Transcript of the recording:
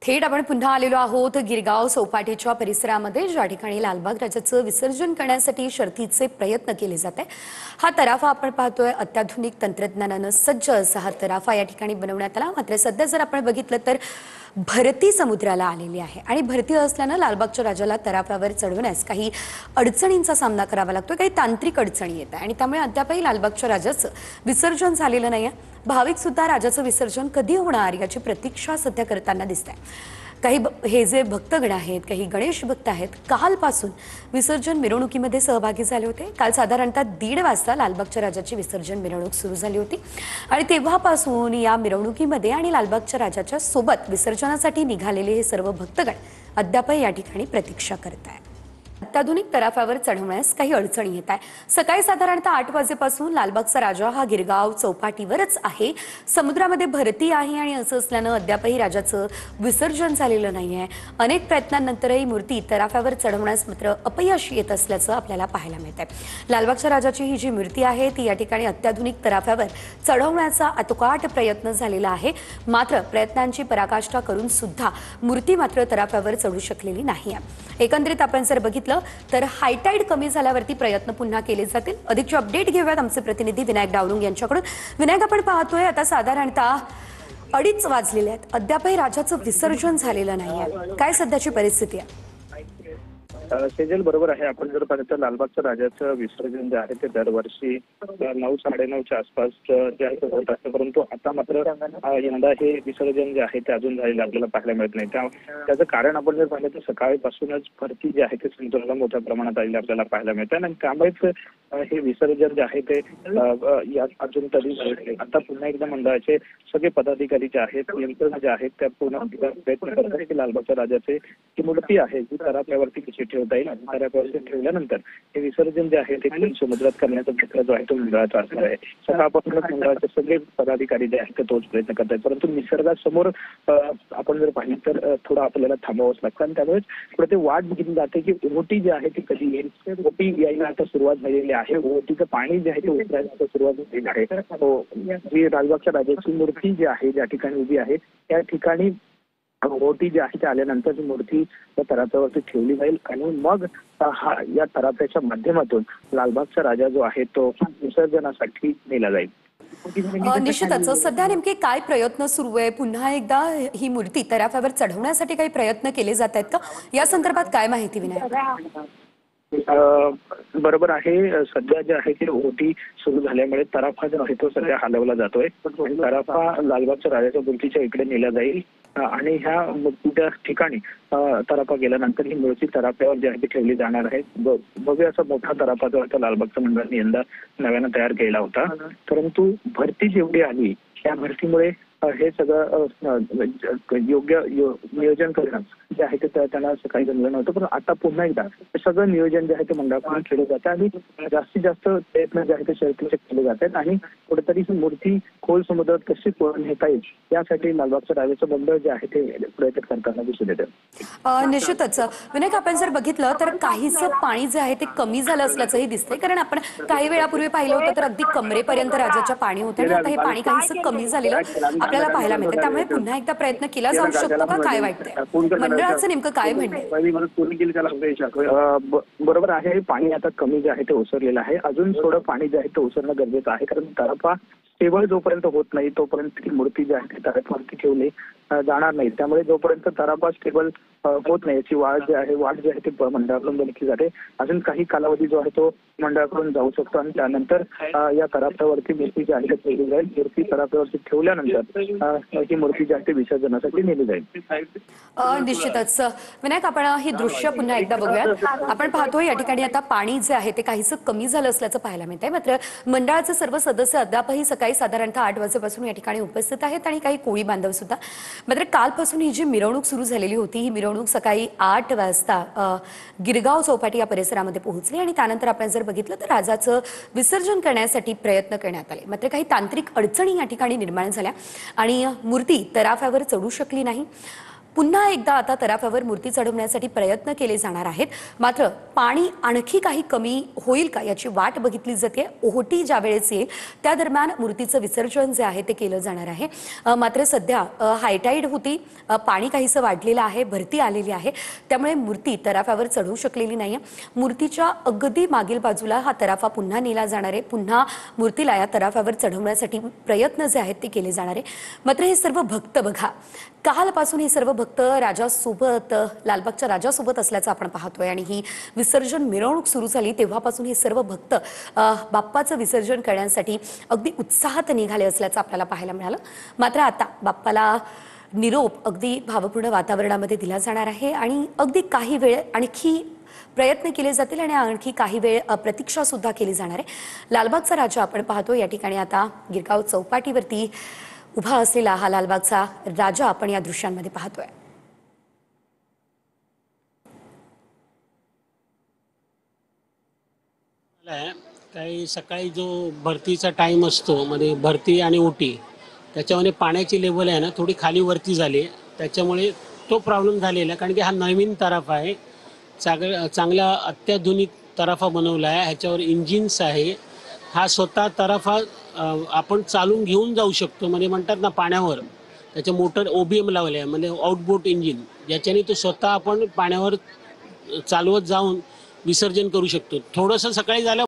थेट आपण पुन्हा आलेलो आहोत गिरगाव चौपाटीच्या परिसरामध्ये, ज्या ठिकाणी लालबाग राजाचं विसर्जन करण्यासाठी शर्थीचे प्रयत्न केले जात आहे। हा तराफा आपण पाहतोय अत्याधुनिक तंत्रज्ञानानं सज्ज असा हा तराफा या ठिकाणी बनवण्यात आला। मात्र सध्या जर आपण बघितलं तर भरती समुद्राला आलेली आहे आणि भरती असल्यानं लालबागच्या राजाला तराफ्यावर चढवण्यास काही अडचणींचा सामना करावा लागतो, काही तांत्रिक अडचणी येत आहे आणि त्यामुळे अद्यापही लालबागच्या राजाचं विसर्जन झालेलं नाहीये। भाविक सुद्धा राजाचं विसर्जन कधी होणार याची प्रतीक्षा सध्या करताना दिसते। काही हे जे भक्तगण आहेत, काही गणेश भक्त आहेत, कालपासून विसर्जन मिरवणुकीमध्ये सहभागी झाले होते। काल साधारणतः 1:30 वाजता लालबागच्या राजाची विसर्जन मिरवणूक सुरू झाली होती आणि तेव्हापासून या मिरवणुकीमध्ये आणि लालबागच्या राजाच्या सोबत विसर्जनासाठी निघालेले हे सर्व भक्तगण अद्यापही या ठिकाणी प्रतीक्षा करत आहेत। अत्याधुनिक तराफ्यावर चढवण्यास काही अडचणी येत आहे। सकाळी साधारणतः 8 वाजेपासून लालबागचा राजा हा गिरगाव चौपाटीवरच आहे। समुद्रामध्ये भरती आहे आणि असं असल्यानं अद्यापही राजाचं विसर्जन झालेलं नाहीये। अनेक प्रयत्नांनंतरही मूर्ती तराफ्यावर चढवण्यास मात्र अपयश येत असल्याचं आपल्याला पाहायला मिळतंय। लालबागच्या राजाची ही जी मूर्ती आहे ती या ठिकाणी अत्याधुनिक तराफ्यावर चढवण्याचा अतोकाट प्रयत्न झालेला आहे। मात्र प्रयत्नांची पराकाष्ठा करून सुद्धा मूर्ती मात्र तराफ्यावर चढू शकलेली नाही आहे। एकंदरीत आपण जर बघितलं तर हायटाइड कमी झाल्यावरती प्रयत्न पुन्हा केले जातील। अधिकची अपडेट घेऊयात आमचे प्रतिनिधी विनायक डावलुंग यांच्याकडून। विनायक, आपण पाहतोय आता साधारणतः 2:30 वाजलेले आहेत, अद्यापही राजाचं विसर्जन झालेलं नाहीये। काय सध्याची परिस्थिती आहे? सेजल, बरोबर आहे। आपण जर पाहिलं तर लालबागच्या राजाचं विसर्जन जे आहे ते दरवर्षी 9-9:30च्या आसपास जे आहे ते होत असतं, परंतु आता मात्र यंदा हे विसर्जन जे आहे ते अजून झालेलं आपल्याला पाहायला मिळत नाही। त्याचं कारण आपण जर पाहिलं तर सकाळपासूनच भरती जी आहे ते समुद्राला मोठ्या प्रमाणात आलेली आपल्याला पाहायला मिळतं आणि त्यामुळेच हे विसर्जन जे आहे ते अजून तरी आता पुन्हा एकदा मंडळाचे सगळे पदाधिकारी जे आहेत, यंत्रणा जे आहेत त्या पुन्हा प्रयत्न करत आहेत की लालबागच्या राजाचे जी मूर्ती आहे ती तराफ्यावरती कशी ठेवता येईल आणि तराफ्यावरती ठेवल्यानंतर हे विसर्जन जे आहे ते समुद्रात करण्याचा प्रयत्न जो आहे तो मंडळाचा असणार आहे। सकाळपासूनच मंडळाचे सगळे पदाधिकारी जे आहेत ते तोच प्रयत्न करत आहेत, परंतु निसर्गासमोर आपण जर पाहिलं तर थोडं आपल्याला थांबावंच लागतं आणि त्यामुळेच पुढे ते वाट बघितली जाते की ओहोटी जी आहे ती कधी येईल। ओहोटी यायला आता सुरुवात झालेली आहे, ओहोटीचं पाणी जे आहे ते उतरायला सुरुवात झालेली आहे। जी लालबागच्या राजाची मूर्ती जी आहे ज्या ठिकाणी उभी आहे त्या ठिकाणी ओहोटी जी आहे ते आल्यानंतर ही मूर्ती त्या तराफ्यावरती ठेवली जाईल आणि मग या तराफ्याच्या माध्यमातून लालबागचा राजा जो आहे तो विसर्जनासाठी नेला जाईल। निश्चितच सध्या नेमके काय प्रयत्न सुरू आहे? पुन्हा एकदा ही मूर्ती तराफ्यावर चढवण्यासाठी काही प्रयत्न केले जात आहेत का? या संदर्भात काय माहिती विनायक? बरोबर आहे। सध्या जे आहे ते ओहोटी सुरू झाल्यामुळे तराफा जो आहे तो सध्या हलवला जातोय। तराफा लालबागच्या राजाच्या मूर्तीच्या इकडे नेला जाईल आणि ह्या मूर्तीच्या ठिकाणी तराफा गेल्यानंतर ही मूर्ती तराफ्यावर जी आहे ती ठेवली जाणार आहे। भव्य असा मोठा तराफा जो आहे तो लालबागच्या मंडळाने यंदा नव्यानं तयार केला होता, परंतु भरती जेवढी आली त्या भरतीमुळे हे सगळं योग्य नियोजन करणं जे आहे ते त्यांना सकाळी जमलं नव्हतं, पण आता पुन्हा एकदा सगळं नियोजन जे आहे ते मंडळाकडून केलं जातं आणि जास्तीत जास्त प्रयत्न जे आहे ते शर्थीचे केले जात आहेत आणि कुठेतरी ही मूर्ती खोल समुद्रात कशी नेता येईल यासाठी लालबागच्या राजाचं मंडळ जे आहे ते प्रयत्न करताना दिसून येतं। निश्चितच विनायक, आपण जर बघितलं तर काहीसं पाणी जे आहे ते कमी झालं असल्याचंही दिसतंय, कारण आपण काही वेळापूर्वी पाहिलं होतं तर अगदी कमरेपर्यंत राजाच्या पाणी होतं आणि आता हे पाणी काहीसं कमी झालेलं आपल्याला पाहायला मिळतं। त्यामुळे पुन्हा एकदा प्रयत्न केला जाऊ शकतो का? काय वाटतंय मंडळाचं नेमकं काय म्हणणं आहे? बरोबर आहे, पाणी आता कमी जे आहे ते ओसरलेलं आहे। अजून थोडं पाणी जे आहे ते ओसरणं गरजेचं आहे, कारण तराफा स्टेबल जोपर्यंत होत नाही तोपर्यंत ती मूर्ती जी आहे ती तराफ्यावरती ठेवली जाणार नाही। त्यामुळे जोपर्यंत तराफा स्टेबल होत नाही याची वाढ जी आहे ती मंडळाकडून बघितली जाते। अजून काही कालावधी जो आहे तो मंडळाकडून जाऊ शकतो आणि त्यानंतर या तराफ्यावरती मूर्ती जी आहे ती ठेवली जाईल। मूर्ती तराफ्यावरती ठेवल्यानंतर ही मूर्ती जी आहे ती विसर्जनासाठी नेली जाईल। निश्चितच विनायक, आपण ही दृश्य पुन्हा एकदा बघूयात। आपण पाहतोय या ठिकाणी आता पाणी जे आहे ते काहीसं कमी झालं असल्याचं पाहायला मिळतंय, मात्र मंडळाचे सर्व सदस्य अद्यापही सकाळी साधारणतः 8 वाजेपासून या ठिकाणी उपस्थित आहेत आणि काही कोळी बांधव सुद्धा। मात्र कालपासून ही जी मिरवणूक सुरू झालेली होती ही मिरवणूक सकाळी 8 वाजता गिरगाव चौपाटी या परिसरामध्ये पोहोचली आणि त्यानंतर आपण जर बघितलं तर राजाचं विसर्जन करण्यासाठी प्रयत्न करण्यात आले, मात्र काही तांत्रिक अडचणी या ठिकाणी निर्माण झाल्या आणि मूर्ती तराफ्यावर चढू शकली नाही। पुन्हा एकदा आता तराफ्यावर मूर्ती चढवण्यासाठी प्रयत्न केले जाणार आहेत. मात्र पाणी आणखी काही कमी होईल का याची वाट बघितली जाते. ओहोटी ज्या वेळेस येईल त्या दरम्यान मूर्तीचं विसर्जन जे आहे ते केलं जाणार आहे. मात्र सध्या हायटाईड होती, पाणी काहीसं वाढलेलं आहे, भरती आलेली आहे, त्यामुळे मूर्ती तराफ्यावर चढवू शकलेली नाहीये. मूर्तीच्या अगदी मागील बाजूला हा तराफा पुन्हा नेला जाणार आहे. पुन्हा मूर्तीला या तराफ्यावर चढवण्यासाठी प्रयत्न जे आहेत ते केले जाणार आहे. मात्र हे सर्व भक्त बघा, कालपासून हे सर्व भक्त राजासोबत, लालबागच्या राजासोबत असल्याचं आपण पाहतोय. आणि ही विसर्जन मिरवणूक सुरू झाली तेव्हापासून हे सर्व भक्त बाप्पाचं विसर्जन करण्यासाठी अगदी उत्साहात निघाले असल्याचं आपल्याला पाहायला मिळालं. मात्र आता बाप्पाला निरोप अगदी भावपूर्ण वातावरणामध्ये दिला जाणार आहे आणि अगदी काही वेळ आणखी प्रयत्न केले जातील आणि आणखी काही वेळ प्रतीक्षा सुद्धा केली जाणार आहे. लालबागचा राजा आपण पाहतो या ठिकाणी आता गिरगाव चौपाटीवरती उभा असलेला हा लालबागचा राजा आपण या दृश्यांमध्ये पाहतोय. काही सकाळी जो भरतीचा टाइम असतो, म्हणजे भरती आणि ओटी, त्याच्यामध्ये पाण्याची लेवल आहे ना थोडी खाली वरती झाली, त्याच्यामुळे तो प्रॉब्लेम झालेला आहे. कारण की हा नवीन तराफा आहे, चांगला अत्याधुनिक तराफा बनवला आहे, ह्याच्यावर इंजिन्स आहे. हा स्वतः तराफा आपण चालून घेऊन जाऊ शकतो, म्हणजे म्हणतात ना पाण्यावर, त्याचे मोटर OBM लावले आहे, म्हणजे आउटबोट इंजिन, ज्याच्याने तो स्वतः आपण पाण्यावर चालवत जाऊन विसर्जन करू शकतो. थोडंसं सकाळी झालं